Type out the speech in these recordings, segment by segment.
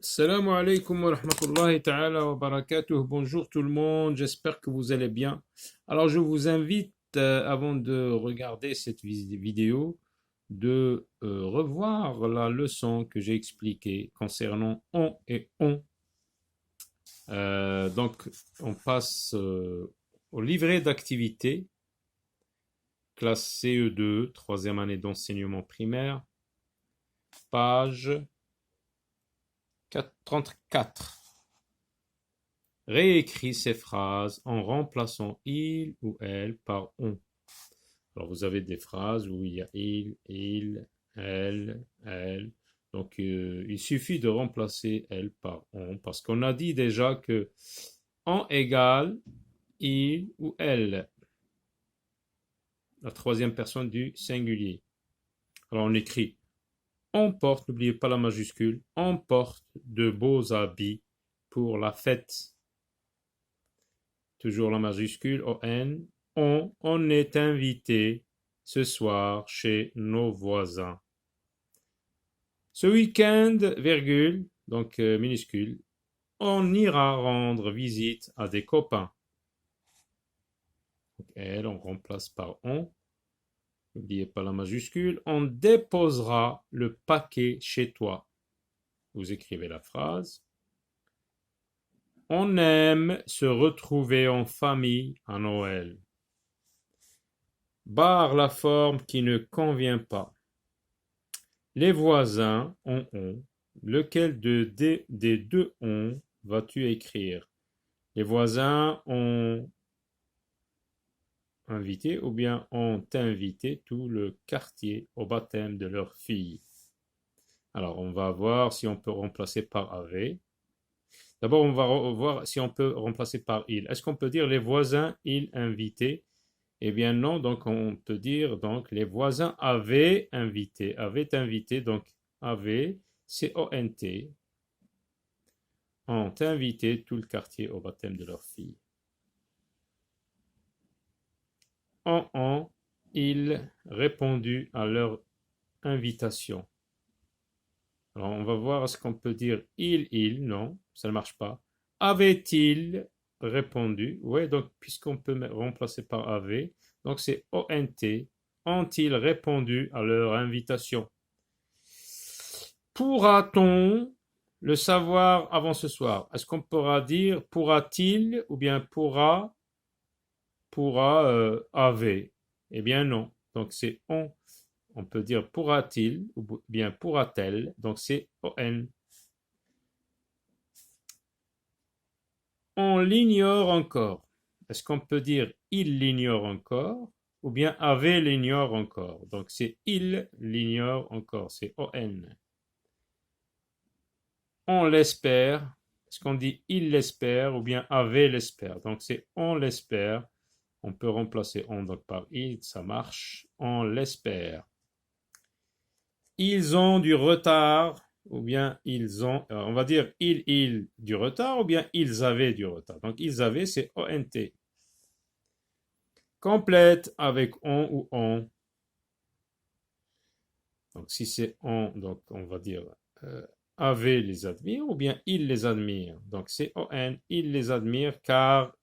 Salam alaikum wa rahmatullahi ta'ala wa barakatuh. Bonjour tout le monde, j'espère que vous allez bien. Alors je vous invite, avant de regarder cette vidéo, de revoir la leçon que j'ai expliquée concernant on et on. Donc on passe au livret d'activité, classe CE2, troisième année d'enseignement primaire, page 34. Réécris ces phrases en remplaçant il ou elle par on. Alors vous avez des phrases où il y a il, elle. Donc il suffit de remplacer elle par on parce qu'on a dit déjà que en égale il ou elle, la troisième personne du singulier. Alors on écrit on porte, n'oubliez pas la majuscule, on porte de beaux habits pour la fête. Toujours la majuscule ON, on est invité ce soir chez nos voisins. Ce week-end, virgule, donc minuscule, on ira rendre visite à des copains. Donc, elle, on remplace par on. N'oubliez pas la majuscule. On déposera le paquet chez toi. Vous écrivez la phrase. On aime se retrouver en famille à Noël. Barre la forme qui ne convient pas. Les voisins ont on. Lequel des deux on vas-tu écrire? Les voisins ont invité ou bien ont invité tout le quartier au baptême de leur fille. Alors, on va voir si on peut remplacer par avait. D'abord, on va voir si on peut remplacer par il. Est-ce qu'on peut dire les voisins, ils invités? Eh bien non, donc on peut dire donc les voisins avaient invité, donc avaient, C-O-N-T, ont invité tout le quartier au baptême de leur fille. Ont ils répondu à leur invitation? Alors on va voir est-ce qu'on peut dire il, non, ça ne marche pas. Avait-il répondu? Oui, donc puisqu'on peut remplacer par avait, donc c'est ONT. Ont-ils répondu à leur invitation? Pourra-t-on le savoir avant ce soir? Est-ce qu'on pourra dire pourra-t-il ou bien pourra avait? Eh bien non. Donc c'est on. On peut dire pourra-t-il ou bien pourra-t-elle. Donc c'est on. On l'ignore encore. Est-ce qu'on peut dire il l'ignore encore ou bien avait l'ignore encore? Donc c'est il l'ignore encore. C'est on. On l'espère. Est-ce qu'on dit il l'espère ou bien avait l'espère? Donc c'est on l'espère. On peut remplacer on donc par il, ça marche. On l'espère. Ils ont du retard ou bien ils ont, on va dire il du retard ou bien ils avaient du retard. Donc ils avaient, c'est ONT. Complète avec on ou on. Donc si c'est on, donc on va dire avait les admire ou bien il les admire. Donc c'est on, il les admire car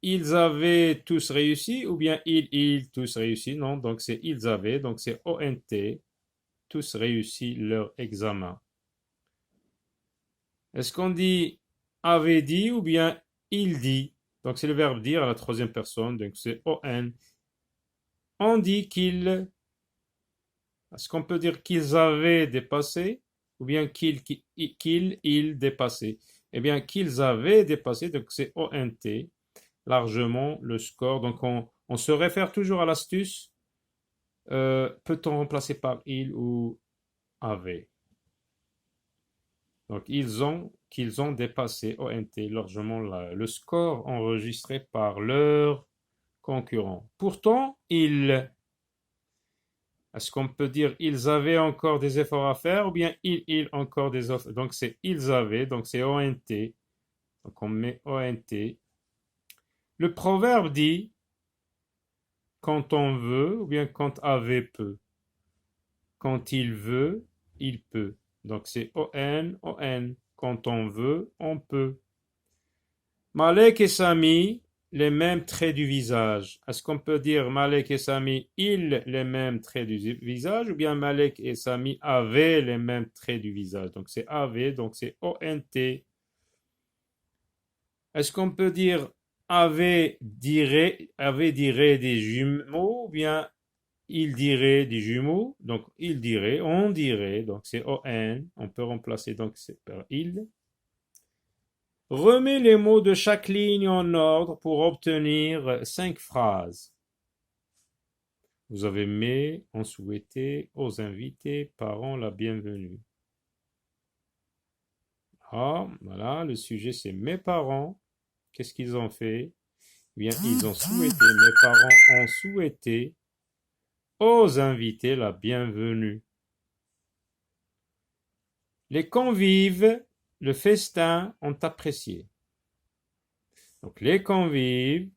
ils avaient tous réussi ou bien ils tous réussi. Non, donc c'est ils avaient, donc c'est ONT, tous réussi leur examen. Est-ce qu'on dit avait dit ou bien il dit? Donc c'est le verbe dire à la troisième personne, donc c'est on. On dit qu'il. Est-ce qu'on peut dire qu'ils avaient dépassé ou bien ils dépassaient? Eh bien qu'ils avaient dépassé, donc c'est ONT, largement le score. Donc on se réfère toujours à l'astuce. Peut-on remplacer par il ou avait? Donc qu'ils ont dépassé ONT largement le score enregistré par leurs concurrents. Pourtant, est-ce qu'on peut dire ils avaient encore des efforts à faire ou bien ils encore des efforts? Donc c'est ils avaient, donc c'est ONT. Donc on met ONT. Le proverbe dit quand on veut ou bien quand avait peut. Quand il veut, il peut. Donc c'est on, on. Quand on veut, on peut. Malek et Sami, les mêmes traits du visage. Est-ce qu'on peut dire Malek et Sami, ils les mêmes traits du visage, ou bien Malek et Sami avaient les mêmes traits du visage? Donc c'est avait, donc c'est ONT. Est-ce qu'on peut dire avait dirait des jumeaux, ou bien il dirait des jumeaux? Donc il dirait, on dirait, donc c'est ON. On peut remplacer donc c'est par il. Remets les mots de chaque ligne en ordre pour obtenir 5 phrases. Vous avez mais, on souhaitait, aux invités, parents la bienvenue. Ah, voilà, le sujet c'est mes parents. Qu'est-ce qu'ils ont fait? Eh bien, ils ont souhaité, mes parents ont souhaité aux invités la bienvenue. Les convives, le festin, ont apprécié. Donc, les convives,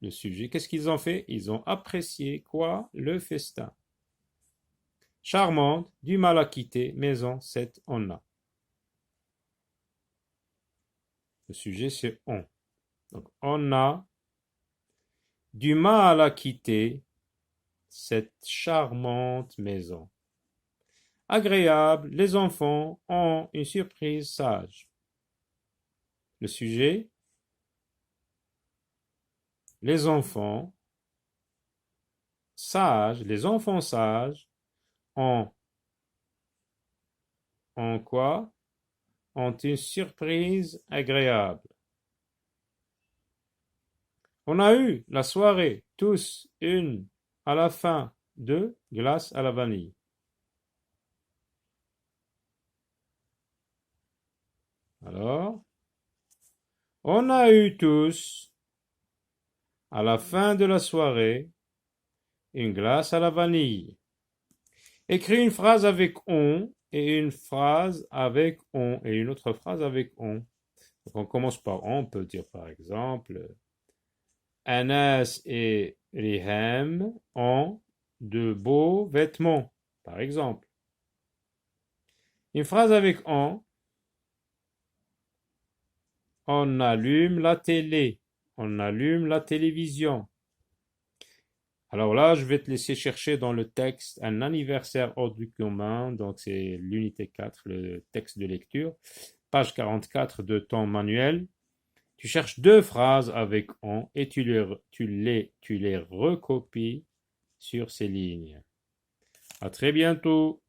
le sujet, qu'est-ce qu'ils ont fait? Ils ont apprécié quoi? Le festin. Charmante, du mal à quitter, maison, 7, on a. Le sujet, c'est on. Donc, on a du mal à quitter cette charmante maison. Agréable, les enfants ont une surprise sage. Le sujet, les enfants sages, ont, ont quoi? Ont une surprise agréable. On a eu la soirée, tous une à la fin de glace à la vanille. Alors, on a eu tous à la fin de la soirée une glace à la vanille. Écris une phrase avec on et une phrase avec on et une autre phrase avec on. Donc on commence par on peut dire par exemple Anas et Rihem ont de beaux vêtements, par exemple. Une phrase avec on allume la télé, on allume la télévision. Alors là, je vais te laisser chercher dans le texte un anniversaire hors du commun, donc c'est l'unité 4, le texte de lecture, page 44 de ton manuel. Tu cherches 2 phrases avec on et tu les recopies sur ces lignes. À très bientôt.